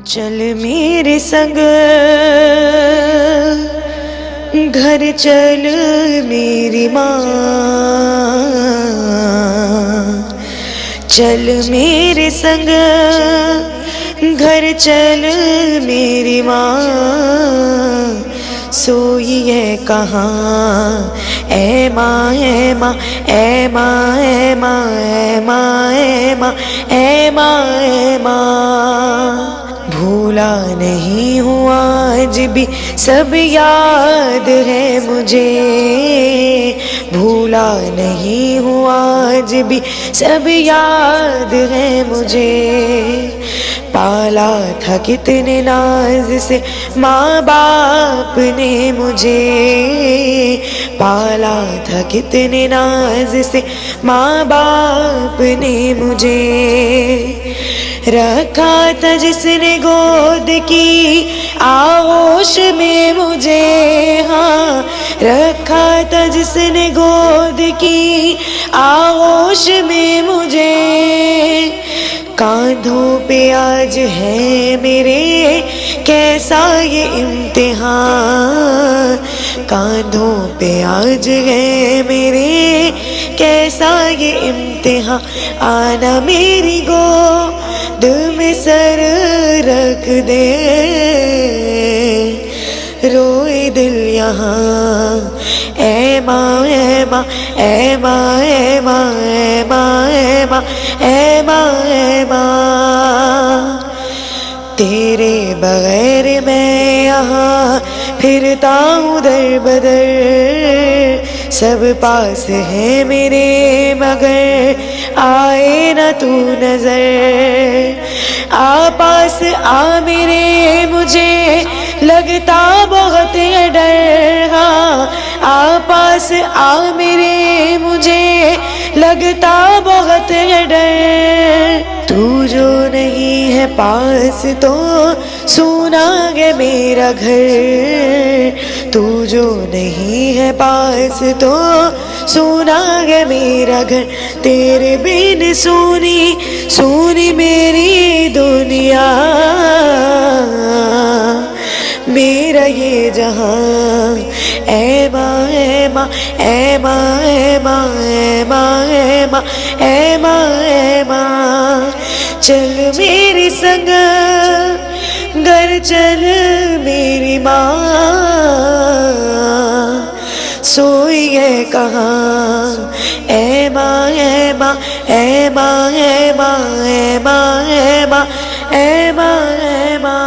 چل میرے سنگ گھر چل میری ماں، چل میرے سنگ گھر چل میری ماں، سوئی ہے کہاں اے ماں اے ماں اے ماں اے ماں اے ماں اے ماں اے ماں اے ماں، بھولا نہیں ہوں آج بھی سب یاد ہے مجھے، بھولا نہیں ہوں آج بھی سب یاد ہے مجھے، پالا تھا کتنے ناز سے ماں باپ نے مجھے، پالا تھا کتنے ناز سے ماں باپ نے مجھے، رکھا تھا جس نے گود کی آغوش میں مجھے، ہاں رکھا تھا جس نے گود کی آغوش میں مجھے، کاندھوں پہ آج ہے میرے کیسا یہ امتحان، کاندھوں پہ آج ہے میرے کیسا یہ امتحان، آنا میری گود میں سر رکھ دے، روئے دل یہاں اے ماں اے ماں اے ماں اے ماں اے ماں اے ماں اے ماں اے ماں، تیرے بغیر میں یہاں پھرتا ہوں در بدر، سب پاس ہے میرے مگر آئے نہ تو نظر، آ پاس آ میرے مجھے لگتا بہت ہے ڈر، ہاں آ پاس آ میرے مجھے لگتا بہت ہے ڈر، تو جو نہیں ہے پاس تو سونا ہے میرا گھر، تو جو نہیں ہے پاس تو سونا ہے میرا گھر، تیرے بن سونی سونی میری دنیا، میرا یہ جہاں اے ماں اے ماں اے ماں اے ماں اے ماں اے ماں اے ماں اے ماں، چل میری سنگ گھر چل میری ماں، سوئی ہے کہاں اے ماں اے ماں اے ماں اے ماں اے ماں اے ماں اے ماں اے ماں۔